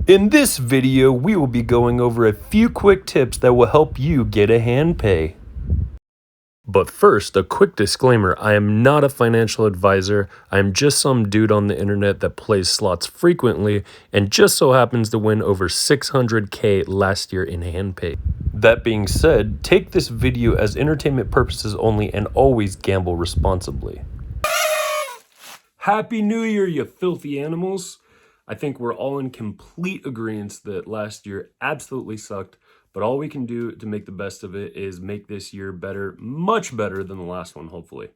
In this video, we will be going over a few quick tips that will help you get a hand pay. But first, a quick disclaimer, I am not a financial advisor. I am just some dude on the internet that plays slots frequently and just so happens to win over 600K last year in hand pay. That being said, take this video as entertainment purposes only and always gamble responsibly. Happy New Year, you filthy animals. I think we're all in complete agreement that last year absolutely sucked, but all we can do to make the best of it is make this year better, much better than the last one, hopefully.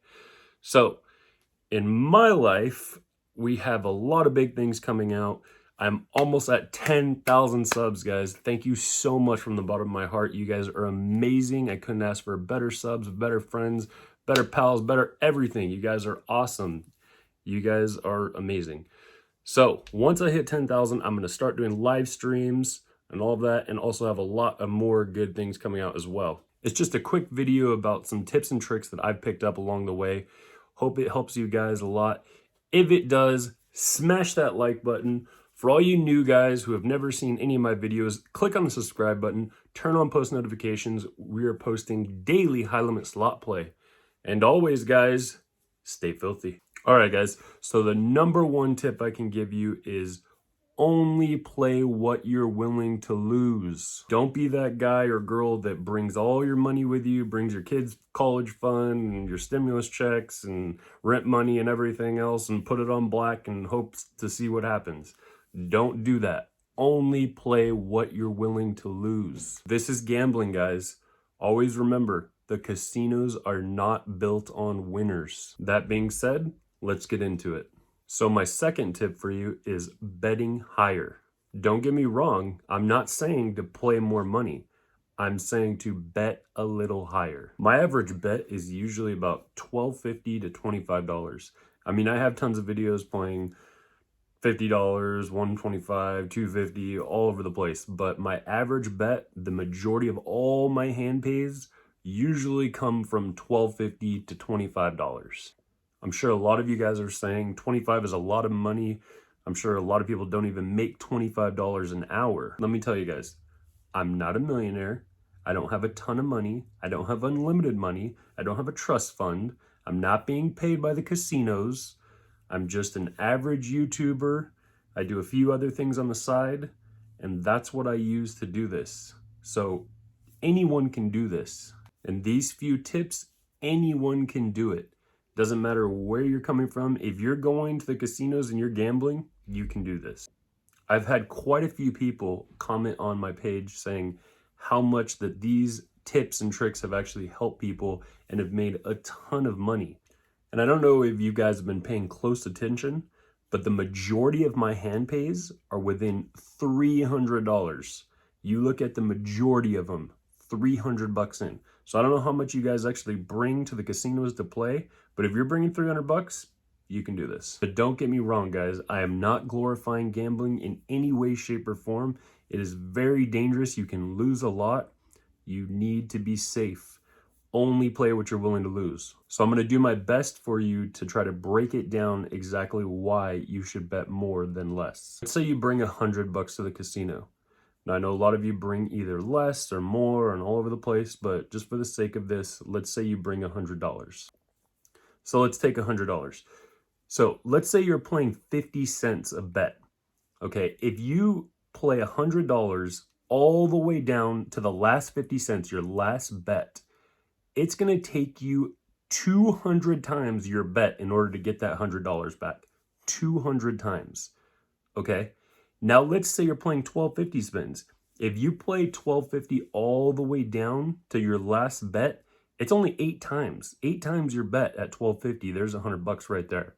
So, in my life, we have a lot of big things coming out. I'm almost at 10,000 subs, guys. Thank you so much from the bottom of my heart. You guys are amazing. I couldn't ask for better subs, better friends, better pals, better everything. You guys are awesome. You guys are amazing. So once I hit 10,000, I'm going to start doing live streams and all of that, and also have a lot of more good things coming out as well. It's just a quick video about some tips and tricks that I've picked up along the way. Hope it helps you guys a lot. If it does, smash that like button. For all you new guys who have never seen any of my videos, click on the subscribe button, turn on post notifications. We are posting daily high limit slot play. And always, guys, stay filthy. All right, guys, so the number one tip I can give you is only play what you're willing to lose. Don't be that guy or girl that brings all your money with you, brings your kids' college fund and your stimulus checks and rent money and everything else and put it on black and hopes to see what happens. Don't do that. Only play what you're willing to lose. This is gambling, guys. Always remember, the casinos are not built on winners. That being said, let's get into it. So my second tip for you is betting higher. Don't get me wrong, I'm not saying to play more money. I'm saying to bet a little higher. My average bet is usually about $12.50 to $25. I mean, I have tons of videos playing $50, $125, $250, all over the place. But my average bet, the majority of all my hand pays, usually come from $12.50 to $25. I'm sure a lot of you guys are saying 25 is a lot of money. I'm sure a lot of people don't even make $25 an hour. Let me tell you guys, I'm not a millionaire. I don't have a ton of money. I don't have unlimited money. I don't have a trust fund. I'm not being paid by the casinos. I'm just an average YouTuber. I do a few other things on the side, and that's what I use to do this. So anyone can do this. And these few tips, anyone can do it. Doesn't matter where you're coming from. If you're going to the casinos and you're gambling, you can do this. I've had quite a few people comment on my page saying how much that these tips and tricks have actually helped people and have made a ton of money. And I don't know if you guys have been paying close attention, but the majority of my hand pays are within $300. You look at the majority of them, 300 bucks in. So I don't know how much you guys actually bring to the casinos to play, but if you're bringing 300 bucks, you can do this. But don't get me wrong, guys. I am not glorifying gambling in any way, shape, or form. It is very dangerous. You can lose a lot. You need to be safe. Only play what you're willing to lose. So I'm going to do my best for you to try to break it down exactly why you should bet more than less. Let's say you bring 100 bucks to the casino. Now, I know a lot of you bring either less or more and all over the place, but just for the sake of this, let's say you bring $100. So let's take $100. So let's say you're playing 50 cents a bet. Okay, if you play $100 all the way down to the last 50 cents, your last bet, it's going to take you 200 times your bet in order to get that $100 back. 200 times. Okay? Now let's say you're playing 1250 spins. If you play 1250 all the way down to your last bet, it's only 8 times. 8 times your bet at 1250. There's 100 bucks right there.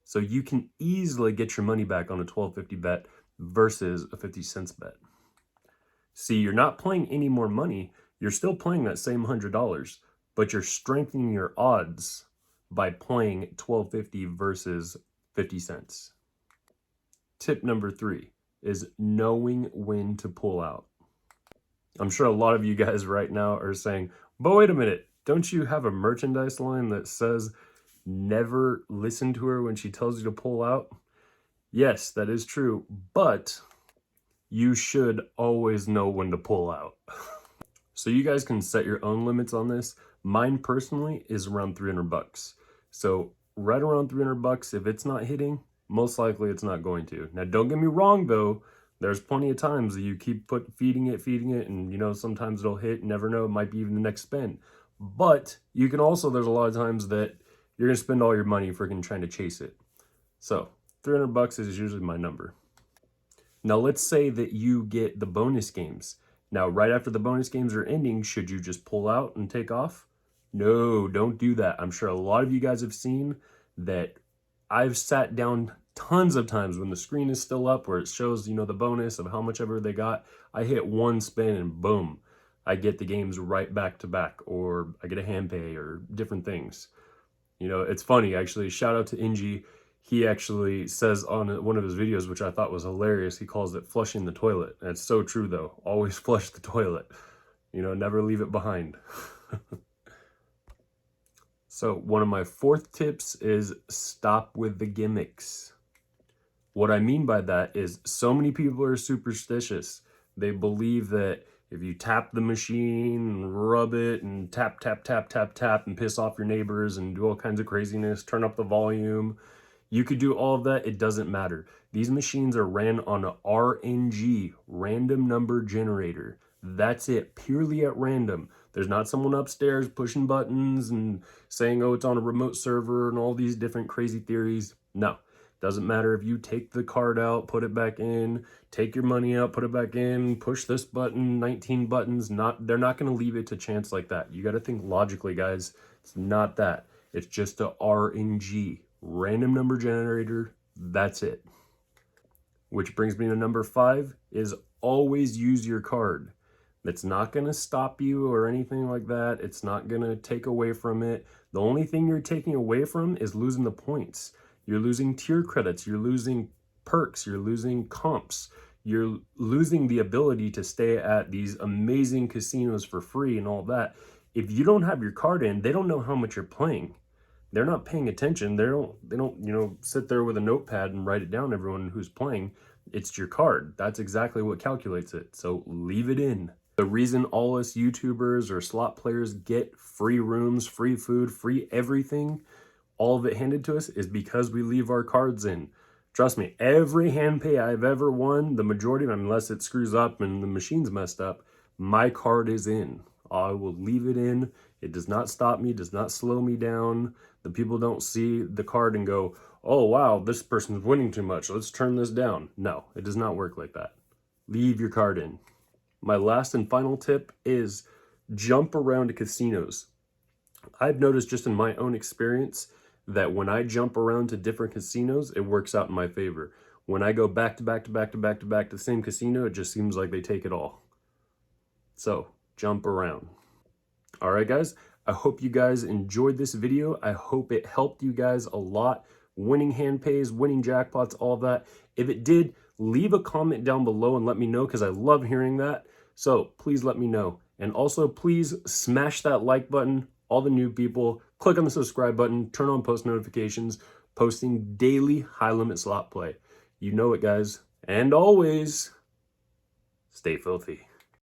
So you can easily get your money back on a 1250 bet versus a 50 cents bet. See, you're not playing any more money. You're still playing that same $100, but you're strengthening your odds by playing 1250 versus 50 cents. Tip number 3 is knowing when to pull out. I'm sure a lot of you guys right now are saying, but wait a minute, don't you have a merchandise line that says never listen to her when she tells you to pull out? Yes, that is true, but you should always know when to pull out. So you guys can set your own limits on this. Mine personally is around 300 bucks. So right around 300 bucks, if it's not hitting, most likely it's not going to. Now, don't get me wrong though. There's plenty of times that you keep feeding it, and you know, sometimes it'll hit, never know, it might be even the next spin. But you can also, there's a lot of times that you're gonna spend all your money freaking trying to chase it. So 300 bucks is usually my number. Now let's say that you get the bonus games. Now, right after the bonus games are ending, should you just pull out and take off? No, don't do that. I'm sure a lot of you guys have seen that. I've sat down tons of times when the screen is still up where it shows, you know, the bonus of how much ever they got. I hit one spin and boom, I get the games right back to back, or I get a hand pay or different things. You know, it's funny actually. Shout out to Inji. He actually says on one of his videos, which I thought was hilarious, he calls it flushing the toilet. And it's so true though. Always flush the toilet. You know, never leave it behind. So one of my fourth tips is stop with the gimmicks. What I mean by that is so many people are superstitious. They believe that if you tap the machine and rub it and tap, tap, tap, tap, tap and piss off your neighbors and do all kinds of craziness, turn up the volume, you could do all of that. It doesn't matter. These machines are ran on a RNG, random number generator. That's it, purely at random. There's not someone upstairs pushing buttons and saying, oh, it's on a remote server and all these different crazy theories. No, doesn't matter if you take the card out, put it back in, take your money out, put it back in, push this button, 19 buttons. They're not going to leave it to chance like that. You got to think logically, guys. It's not that. It's just a RNG, random number generator. That's it. Which brings me to number 5 is always use your card. It's not going to stop you or anything like that. It's not going to take away from it. The only thing you're taking away from is losing the points. You're losing tier credits. You're losing perks. You're losing comps. You're losing the ability to stay at these amazing casinos for free and all that. If you don't have your card in, they don't know how much you're playing. They're not paying attention. They don't, you know, sit there with a notepad and write it down, everyone who's playing. It's your card. That's exactly what calculates it. So leave it in. The reason all us YouTubers or slot players get free rooms, free food, free everything, all of it handed to us, is because we leave our cards in. Trust me, every hand pay I've ever won, the majority of them, unless it screws up and the machine's messed up, my card is in. I will leave it in. It does not stop me, does not slow me down. The people don't see the card and go, oh wow, this person's winning too much, let's turn this down. No, it does not work like that. Leave your card in. My last and final tip is jump around to casinos. I've noticed just in my own experience that when I jump around to different casinos, it works out in my favor. When I go back to back to back to back to back to the same casino, it just seems like they take it all. So jump around. All right, guys, I hope you guys enjoyed this video. I hope it helped you guys a lot. Winning hand pays, winning jackpots, all that. If it did, leave a comment down below and let me know, because I love hearing that. So please let me know. And also please smash that like button. All the new people, click on the subscribe button, turn on post notifications, posting daily high limit slot play. You know it, guys. And always stay filthy.